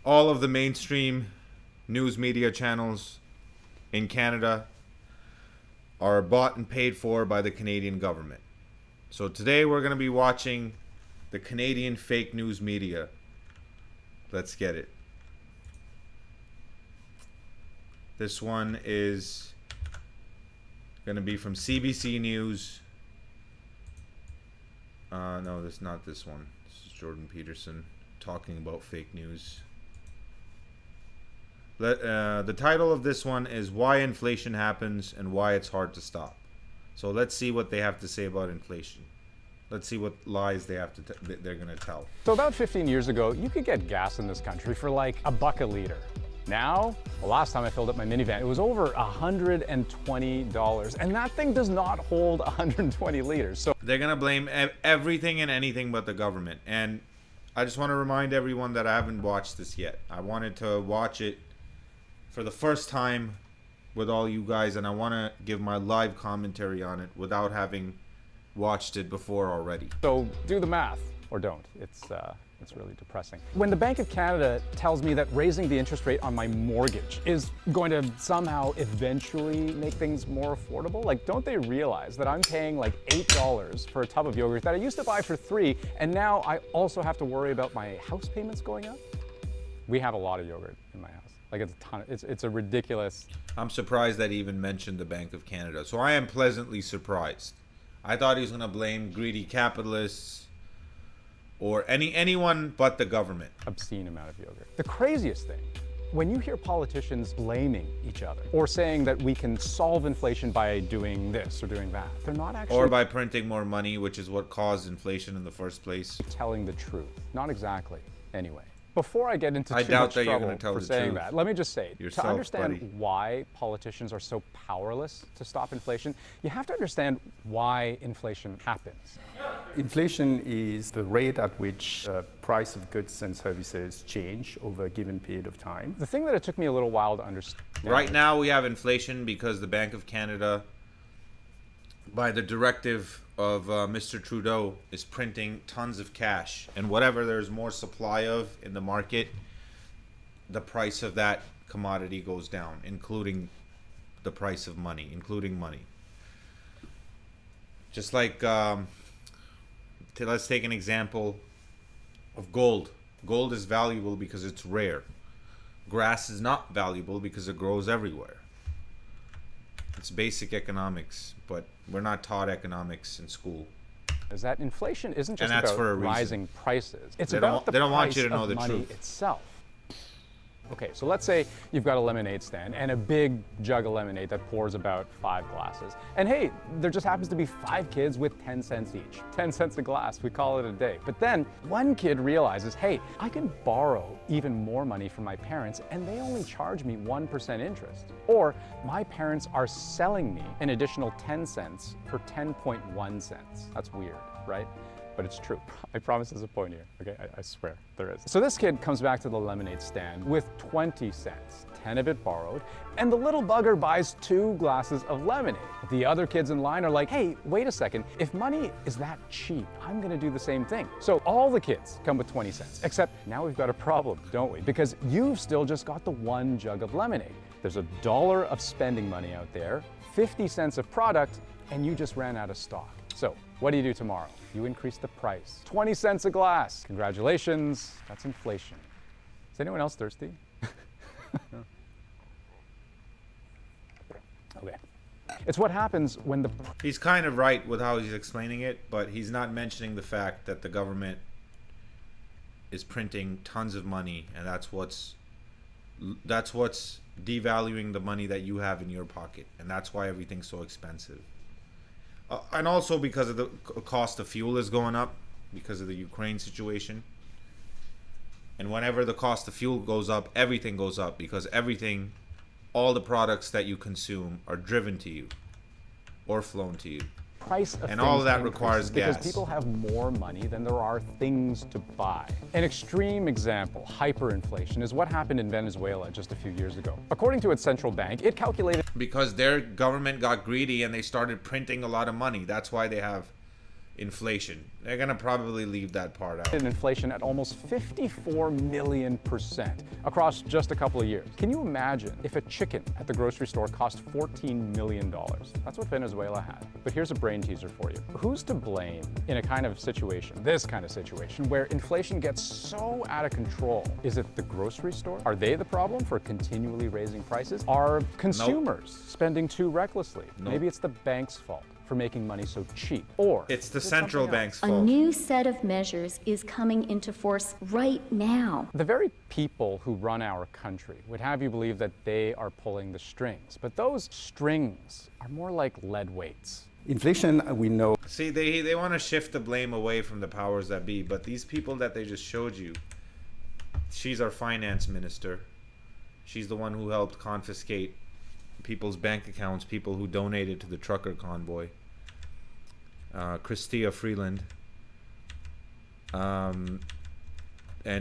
all of the mainstream news media channels in Canada are bought and paid for by the Canadian government. So today we're going to be watching the Canadian fake news media. Let's get it. This one is going to be from CBC News. No, that's not this one. This is Jordan Peterson talking about fake news. The title of this one is Why Inflation Happens and Why It's Hard to Stop. So let's see what they have to say about inflation. Let's see what lies they're going to tell. So about 15 years ago, you could get gas in this country for like $1 a liter. Now, the last time I filled up my minivan, it was over $120, and that thing does not hold 120 liters. So they're going to blame everything and anything but the government. And I just want to remind everyone that I haven't watched this yet. I wanted to watch it for the first time with all you guys, and I want to give my live commentary on it without having watched it before already. So do the math, or don't. It's really depressing. When the Bank of Canada tells me that raising the interest rate on my mortgage is going to somehow eventually make things more affordable, like, don't they realize that I'm paying like $8 for a tub of yogurt that I used to buy for $3, and now I also have to worry about my house payments going up? We have a lot of yogurt in my house. Like, it's a ton. It's a ridiculous. I'm surprised that he even mentioned the Bank of Canada. So I am pleasantly surprised. I thought he was going to blame greedy capitalists or anyone but the government. Obscene amount of yogurt. The craziest thing, when you hear politicians blaming each other or saying that we can solve inflation by doing this or doing that, they're not actually... Or by printing more money, which is what caused inflation in the first place. ...telling the truth. Not exactly, anyway. Before I get into I too doubt much that trouble you're gonna tell for the saying truth that, let me just say, yourself, to understand buddy. why politicians are so powerless to stop inflation, you have to understand why inflation happens. Inflation is the rate at which the price of goods and services change over a given period of time. The thing that it took me a little while to understand... Right now we have inflation because the Bank of Canada, by the directive of Mr. Trudeau, is printing tons of cash. And whatever there's more supply of in the market, the price of that commodity goes down, including the price of money, including money. Just like, let's take an example of gold. Gold is valuable because it's rare. Grass is not valuable because it grows everywhere. It's basic economics, but we're not taught economics in school. Is that inflation isn't just And that's about for a reason. rising prices. It's They about the don't want price you to know of the money truth. itself. Okay, so let's say you've got a lemonade stand and a big jug of lemonade that pours about 5 glasses. And hey, there just happens to be 5 kids with 10 cents each. 10 cents a glass, we call it a day. But then one kid realizes, hey, I can borrow even more money from my parents and they only charge me 1% interest. Or my parents are selling me an additional 10 cents for 10.1 cents. That's weird, right? But it's true. I promise there's a point here. Okay, I swear there is. So this kid comes back to the lemonade stand with 20 cents, 10 of it borrowed, and the little bugger buys 2 glasses of lemonade. The other kids in line are like, hey, wait a second. If money is that cheap, I'm gonna do the same thing. So all the kids come with 20 cents, except now we've got a problem, don't we? Because you've still just got the 1 jug of lemonade. There's $1 of spending money out there, 50 cents of product, and you just ran out of stock. So what do you do tomorrow? You increase the price. 20 cents a glass. Congratulations, that's inflation. Is anyone else thirsty? No. Okay. It's what happens when the... He's kind of right with how he's explaining it, but he's not mentioning the fact that the government is printing tons of money, and that's what's devaluing the money that you have in your pocket, and that's why everything's so expensive. And also because of the cost of fuel is going up because of the Ukraine situation. And whenever the cost of fuel goes up, everything goes up because all the products that you consume are driven to you or flown to you. Price of And all of that things requires increases because gas. people have more money than there are things to buy. An extreme example, hyperinflation, is what happened in Venezuela just a few years ago. According to its central bank, it calculated Because their government got greedy and they started printing a lot of money. That's why they have inflation. They're gonna probably leave that part out. And inflation at almost 54 million% across just a couple of years. Can you imagine if a chicken at the grocery store cost $14 million? That's what Venezuela had. But here's a brain teaser for you. Who's to blame in a kind of situation, this kind of situation, where inflation gets so out of control? Is it the grocery store? Are they the problem for continually raising prices? Are consumers spending too recklessly? Nope. Maybe it's the bank's fault for making money so cheap. Or It's the is it central something bank's else? A fault. new set of measures is coming into force right now. The very people who run our country would have you believe that they are pulling the strings, but those strings are more like lead weights. Inflation, we know, See, they want to shift the blame away from the powers that be, but these people that they just showed you, she's our finance minister. She's the one who helped confiscate people's bank accounts, people who donated to the trucker convoy. Chrystia Freeland. And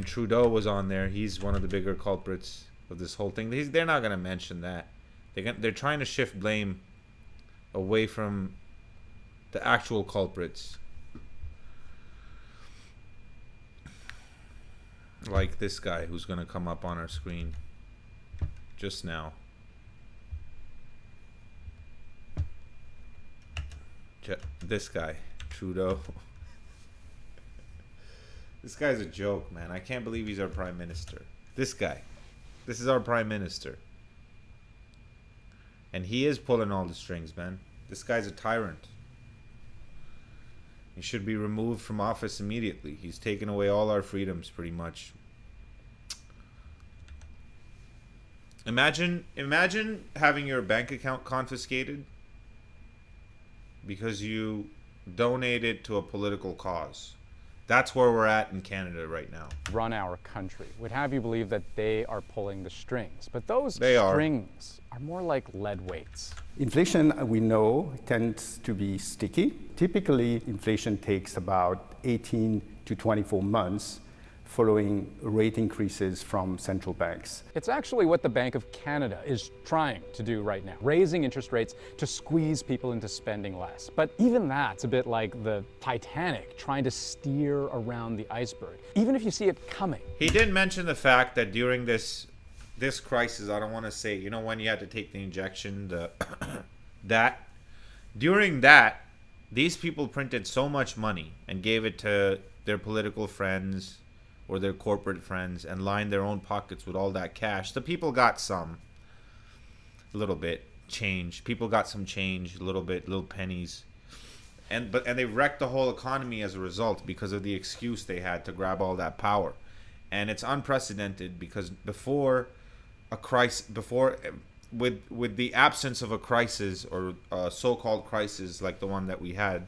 Trudeau was on there. He's one of the bigger culprits of this whole thing. They're not going to mention that. They're trying to shift blame away from the actual culprits. Like this guy who's going to come up on our screen just now. This guy, Trudeau. This guy's a joke, man. I can't believe he's our prime minister. This guy. This is our prime minister. And he is pulling all the strings, man. This guy's a tyrant. He should be removed from office immediately. He's taken away all our freedoms, pretty much. Imagine having your bank account confiscated because you donated to a political cause. That's where we're at in Canada right now. Run our country would have you believe that they are pulling the strings, but those They are. strings are more like lead weights. inflation, we know, tends to be sticky. Typically, inflation takes about 18 to 24 months following rate increases from central banks. It's actually what the Bank of Canada is trying to do right now, raising interest rates to squeeze people into spending less. But even that's a bit like the Titanic trying to steer around the iceberg, even if you see it coming. He did mention the fact that during this crisis, I don't want to say, you know, when you had to take the injection, during that, these people printed so much money and gave it to their political friends or their corporate friends and lined their own pockets with all that cash. The people got some, a little bit, change. People got some change, a little bit, little pennies. And they wrecked the whole economy as a result because of the excuse they had to grab all that power. And it's unprecedented because with the absence of a crisis or a so-called crisis like the one that we had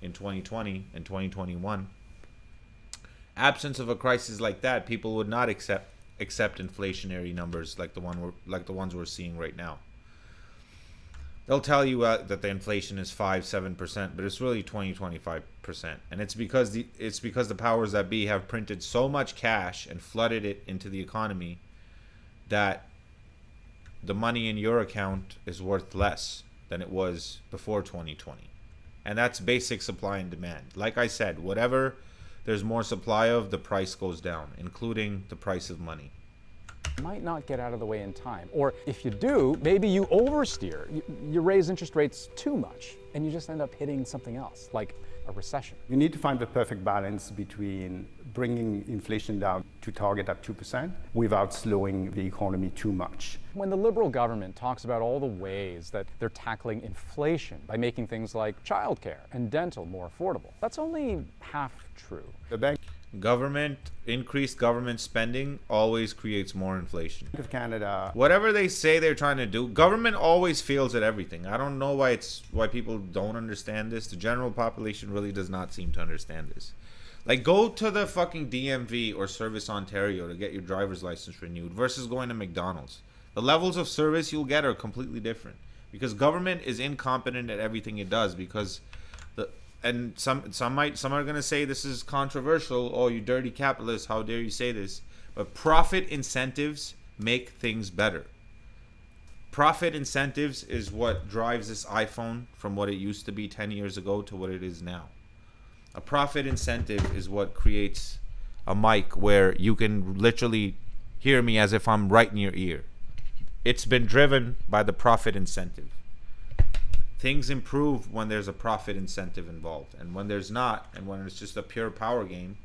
in 2020 and 2021, absence of a crisis like that, people would not accept inflationary numbers like the ones we're seeing right now. They'll tell you that the inflation is 5-7%, but it's really 20-25%, and it's because the powers that be have printed so much cash and flooded it into the economy that the money in your account is worth less than it was before 2020, and that's basic supply and demand. Like I said, whatever there's more supply of, the price goes down, including the price of money. You might not get out of the way in time. Or if you do, maybe you oversteer. You raise interest rates too much, and you just end up hitting something else, like a recession. You need to find the perfect balance between bringing inflation down to target at 2% without slowing the economy too much. When the Liberal government talks about all the ways that they're tackling inflation by making things like childcare and dental more affordable, that's only half true. The Bank Increased government spending always creates more inflation. of Canada Whatever they say they're trying to do, government always fails at everything. I don't know why people don't understand this. The general population really does not seem to understand this. Like, go to the fucking DMV or Service Ontario to get your driver's license renewed versus going to McDonald's. The levels of service you'll get are completely different because government is incompetent at everything it does because some are going to say this is controversial. Oh, you dirty capitalists, how dare you say this? But profit incentives make things better. Profit incentives is what drives this iPhone from what it used to be 10 years ago to what it is now. A profit incentive is what creates a mic where you can literally hear me as if I'm right in your ear. It's been driven by the profit incentive. Things improve when there's a profit incentive involved, and when there's not, and when it's just a pure power game.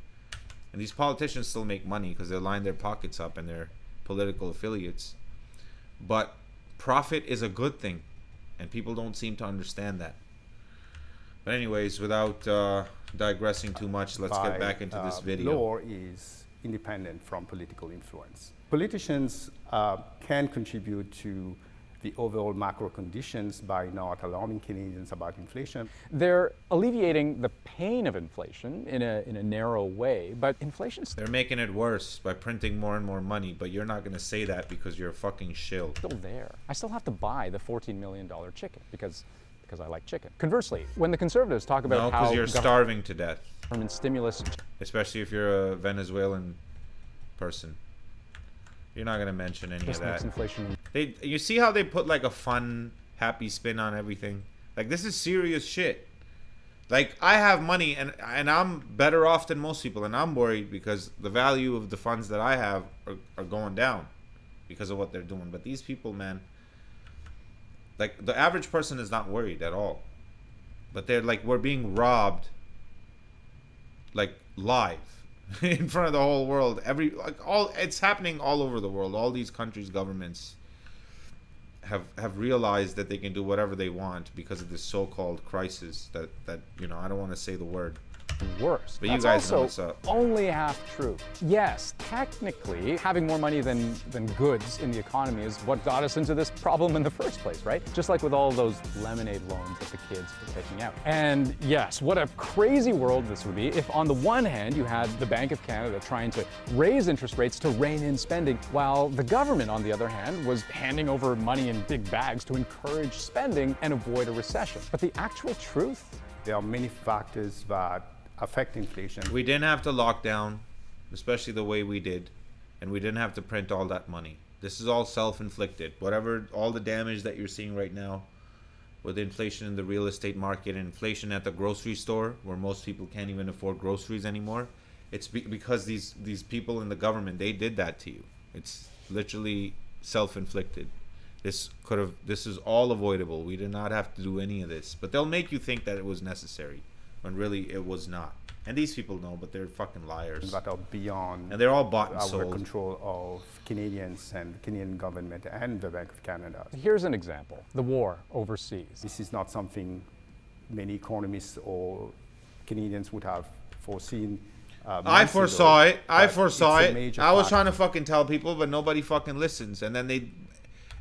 And these politicians still make money because they line their pockets up and their political affiliates. But profit is a good thing, and people don't seem to understand that. But anyways, without digressing too much, let's get back into this video. Law is independent from political influence. Politicians can contribute to the overall macro conditions by not alarming Canadians about inflation. They're alleviating the pain of inflation in a narrow way, but inflation's They're making it worse by printing more and more money, but you're not going to say that because you're a fucking shill. still there. I still have to buy the $14 million chicken because I like chicken. Conversely, when the Conservatives talk about No, how because you're starving to death, government stimulus especially if you're a Venezuelan person. You're not going to mention any of just makes that. inflation You see how they put like a fun, happy spin on everything? Like, this is serious shit. Like, I have money and I'm better off than most people, and I'm worried because the value of the funds that I have are going down because of what they're doing. But these people, man, like, the average person is not worried at all. But they're like, we're being robbed, like, live in front of the whole world. It's happening all over the world. All these countries' governments have realized that they can do whatever they want because of this so-called crisis that I don't want to say the word. worse. But you That's guys know also what's up. only half true. Yes, technically, having more money than goods in the economy is what got us into this problem in the first place, right? Just like with all those lemonade loans that the kids were taking out. And yes, what a crazy world this would be if on the one hand you had the Bank of Canada trying to raise interest rates to rein in spending, while the government on the other hand was handing over money in big bags to encourage spending and avoid a recession. But the actual truth? There are many factors that affect inflation. We didn't have to lock down, especially the way we did, and we didn't have to print all that money. This is all self-inflicted. Whatever, all the damage that you're seeing right now with inflation in the real estate market and inflation at the grocery store, where most people can't even afford groceries anymore, it's because these people in the government, they did that to you. It's literally self-inflicted. This is all avoidable. We did not have to do any of this. But they'll make you think that it was necessary when really it was not. And these people know, but they're fucking liars. That are beyond And they're all bought and our sold. control of Canadians and the Canadian government and the Bank of Canada. Here's an example: the war overseas. This is not something many economists or Canadians would have foreseen. I foresaw it. I but foresaw it's a it. major I was factor. trying to fucking tell people, but nobody fucking listens. And then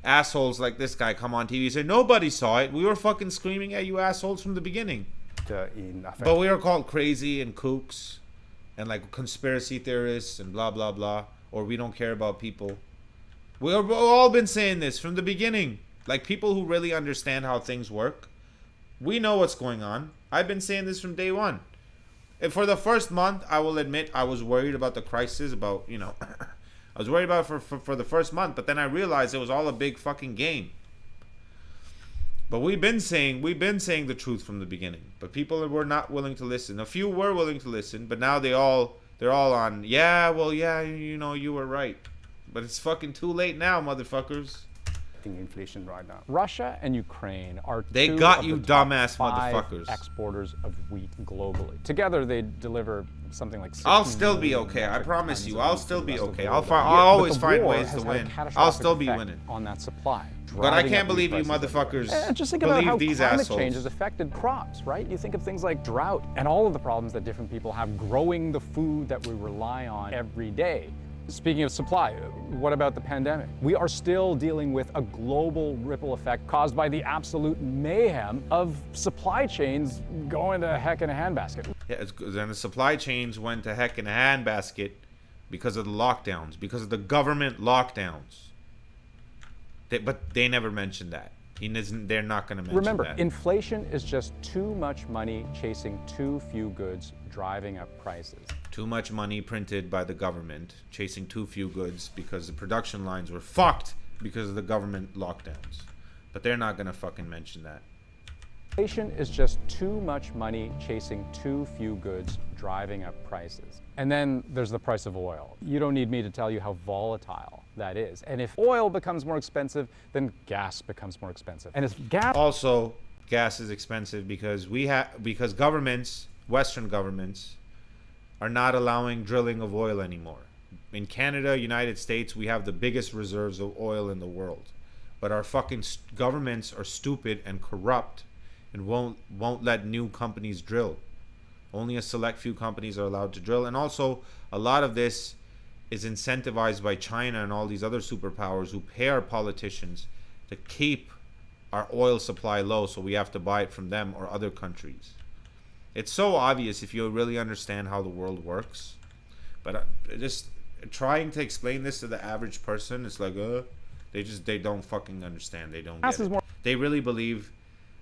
assholes like this guy come on TV and say, nobody saw it. We were fucking screaming at you assholes from the beginning. In But we are called crazy and kooks and like conspiracy theorists and blah, blah, blah. Or we don't care about people. We've all been saying this from the beginning. Like, people who really understand how things work, we know what's going on. I've been saying this from day one. And for the first month, I will admit I was worried about the crisis, about, I was worried about it for the first month, but then I realized it was all a big fucking game. But we've been saying the truth from the beginning. But people were not willing to listen. A few were willing to listen, but now they're all on, you were right. But it's fucking too late now, motherfuckers. inflation right now. Russia and Ukraine are They two got of you the top dumbass 5 motherfuckers. exporters of wheat globally. Together, they deliver something like 60 I'll still be million okay. I metric promise tons you. of I'll wheat still to the be rest of the okay. world I'll every year. always But the find war ways has to had a win. catastrophic I'll still be effect winning. on that supply. But I driving can't up believe you wheat prices everywhere. motherfuckers And just think about how believe these climate assholes. change has affected crops, right? You think of things like drought and all of the problems that different people have growing the food that we rely on every day. Speaking of supply, what about the pandemic? We are still dealing with a global ripple effect caused by the absolute mayhem of supply chains going to heck in a handbasket. Yeah, then the supply chains went to heck in a handbasket because of the lockdowns, because of the government lockdowns. But they never mentioned that. They're not going to mention Remember, that. inflation is just too much money chasing too few goods, driving up prices. Too much money printed by the government, chasing too few goods because the production lines were fucked because of the government lockdowns. But they're not going to fucking mention that. Inflation is just too much money chasing too few goods, driving up prices. And then there's the price of oil. You don't need me to tell you how volatile that is. And if oil becomes more expensive, then gas becomes more expensive. And if gas Also, gas is expensive because because governments, Western governments, are not allowing drilling of oil anymore. In Canada, United States, we have the biggest reserves of oil in the world, but our fucking governments are stupid and corrupt, and won't let new companies drill. Only a select few companies are allowed to drill, and also a lot of this is incentivized by China and all these other superpowers who pay our politicians to keep our oil supply low, so we have to buy it from them or other countries. It's so obvious if you really understand how the world works, but just trying to explain this to the average person, it's like they don't fucking understand. They don't get it. They really believe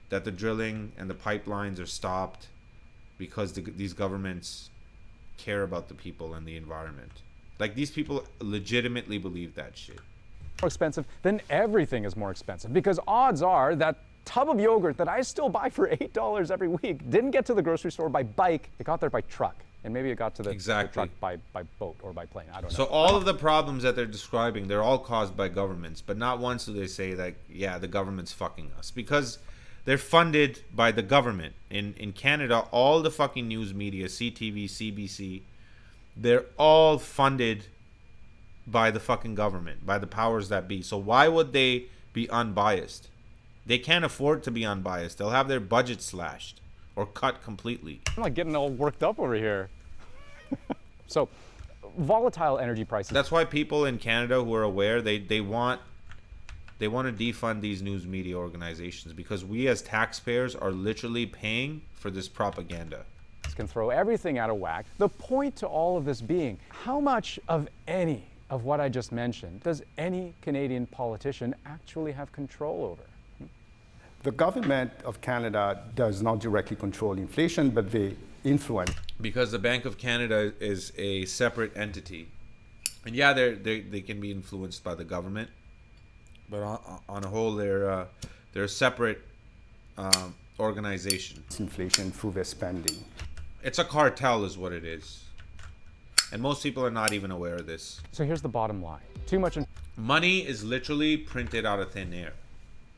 that the drilling and the pipelines are stopped because these governments care about the people and the environment. Like, these people legitimately believe that shit. more expensive, then everything is more expensive. Because odds are that tub of yogurt that I still buy for $8 every week didn't get to the grocery store by bike, it got there by truck. And maybe it got to the truck by boat or by plane. I don't know. So all of the problems that they're describing, they're all caused by governments. But not once do they say that, yeah, the government's fucking us. Because they're funded by the government. In Canada, all the fucking news media, CTV, CBC, they're all funded by the fucking government, by the powers that be. So why would they be unbiased? They can't afford to be unbiased. They'll have their budget slashed or cut completely. I'm like getting all worked up over here. So, volatile energy prices. That's why people in Canada who are aware, they want to defund these news media organizations, because we as taxpayers are literally paying for this propaganda. Can throw everything out of whack. The point to all of this being, how much of any of what I just mentioned does any Canadian politician actually have control over? The government of Canada does not directly control inflation, but they influence. Because the Bank of Canada is a separate entity. And yeah, they can be influenced by the government, but on a whole, they're a separate organization. Inflation through their spending. It's a cartel is what it is. And most people are not even aware of this. So here's the bottom line. Too much money is literally printed out of thin air.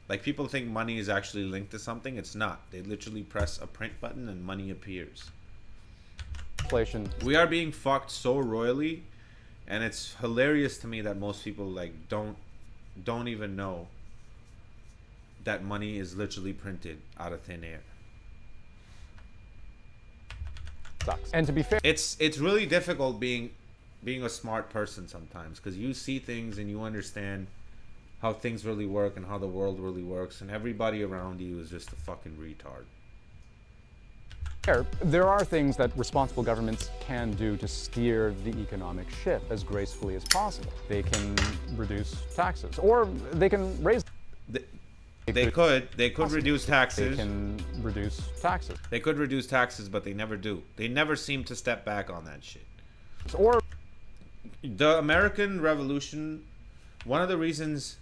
Like, people think money is actually linked to something. It's not. They literally press a print button and money appears. inflation. We are being fucked so royally, and it's hilarious to me that most people like don't even know that money is literally printed out of thin air. Sucks. And to be fair, It's really difficult being a smart person sometimes, because you see things and you understand how things really work and how the world really works, and everybody around you is just a fucking retard. there are things that responsible governments can do to steer the economic ship as gracefully as possible. They can reduce taxes, or they can raise. They could reduce They taxes. can reduce taxes. They could reduce taxes, but they never do. They never seem to step back on that shit. Or The American Revolution, one of the reasons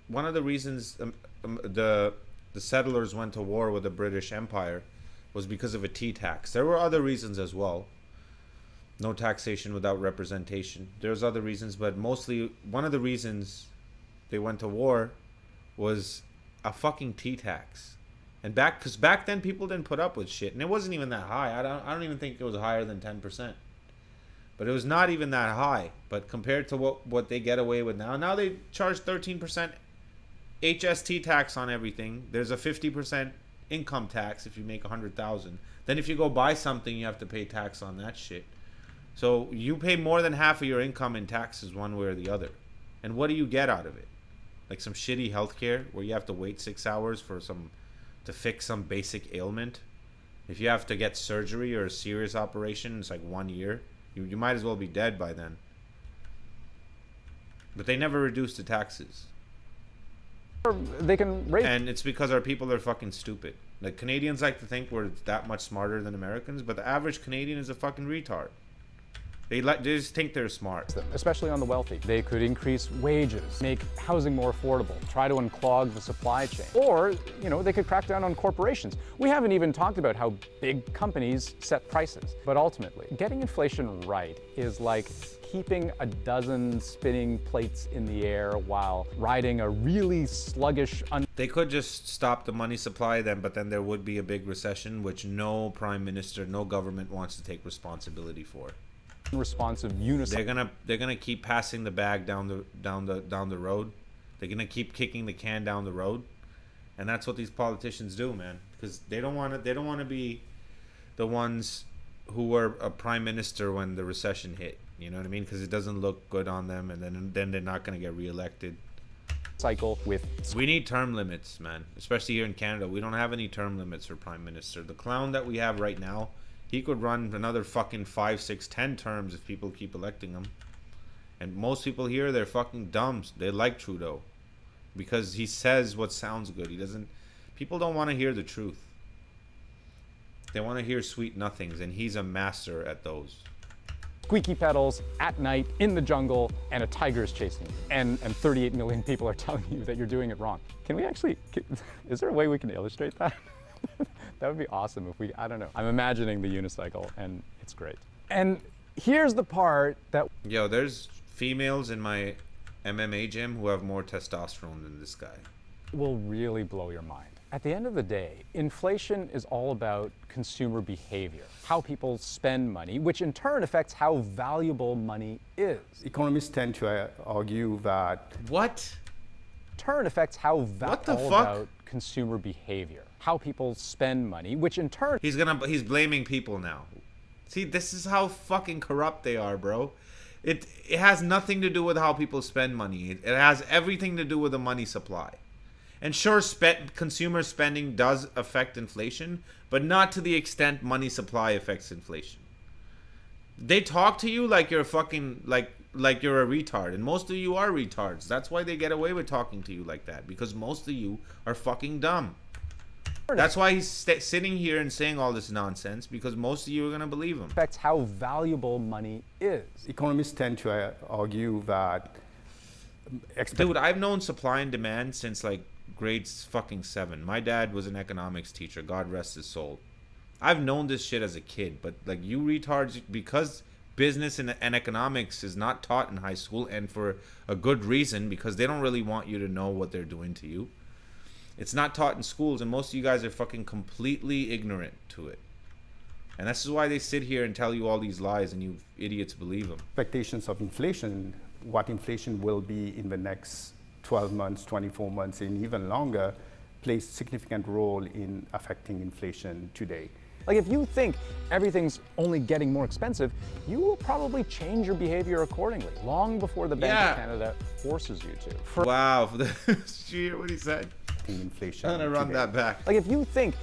the settlers went to war with the British Empire was because of a tea tax. There were other reasons as well. No taxation without representation. There's other reasons, but mostly one of the reasons they went to war was a fucking tea tax. And because back then people didn't put up with shit, and it wasn't even that high. I don't even think it was higher than 10%. But it was not even that high. But compared to what they get away with now they charge 13% HST tax on everything. There's a 50% income tax if you make 100,000. Then if you go buy something, you have to pay tax on that shit. So you pay more than half of your income in taxes one way or the other. And what do you get out of it? Like some shitty healthcare where you have to wait 6 hours to fix some basic ailment. If you have to get surgery or a serious operation, it's like 1 year. You might as well be dead by then. But they never reduce the taxes. they can raise. And it's because our people are fucking stupid. Like, Canadians like to think we're that much smarter than Americans, but the average Canadian is a fucking retard. They just think they're smart. them, especially on the wealthy. They could increase wages, make housing more affordable, try to unclog the supply chain. Or, they could crack down on corporations. We haven't even talked about how big companies set prices. But ultimately, getting inflation right is like keeping a dozen spinning plates in the air while riding a really sluggish, They could just stop the money supply then, but then there would be a big recession, which no prime minister, no government wants to take responsibility for. unresponsive unicycle. They're gonna keep passing the bag down the road. They're gonna keep kicking the can down the road, and that's what these politicians do, man. Because they don't want to be the ones who were a prime minister when the recession hit. You know what I mean? Because it doesn't look good on them, and then they're not gonna get reelected. Cycle with We need term limits, man. Especially here in Canada, we don't have any term limits for prime minister. The clown that we have right now, he could run another fucking 5, 6, 10 terms if people keep electing him. And most people here, they're fucking dumb. They like Trudeau because he says what sounds good. He doesn't. People don't want to hear the truth. They want to hear sweet nothings, and he's a master at those. squeaky pedals at night in the jungle, and a tiger is chasing you. And 38 million people are telling you that you're doing it wrong. Can we actually, is there a way we can illustrate that? That would be awesome if I don't know. I'm imagining the unicycle, and it's great. And here's the part that Yo, there's females in my MMA gym who have more testosterone than this guy. will really blow your mind. At the end of the day, inflation is all about consumer behavior, how people spend money, which in turn affects how valuable money is. Economists tend to argue that What? Turn affects how What the all fuck? about consumer behavior, how people spend money, which in turn He's blaming people now. See, this is how fucking corrupt they are, bro. It has nothing to do with how people spend money. It has everything to do with the money supply. And sure, consumer spending does affect inflation, but not to the extent money supply affects inflation. They talk to you like you're fucking like you're a retard, and most of you are retards. That's why they get away with talking to you like that, because most of you are fucking dumb. That's why he's sitting here and saying all this nonsense, because most of you are gonna believe him. affects how valuable money is. economists tend to argue that Dude, I've known supply and demand since like grade fucking 7. My dad was an economics teacher, God rest his soul. I've known this shit as a kid, but like you retards, because business and economics is not taught in high school, and for a good reason, because they don't really want you to know what they're doing to you. It's not taught in schools, and most of you guys are fucking completely ignorant to it. And this is why they sit here and tell you all these lies, and you idiots believe them. expectations of inflation, what inflation will be in the next 12 months, 24 months, and even longer, plays a significant role in affecting inflation today. Like if you think everything's only getting more expensive, you will probably change your behavior accordingly, long before the Bank Yeah. of Canada forces you to. Wow, did you hear what he said? Inflation I'm gonna run today. that back. Like if you think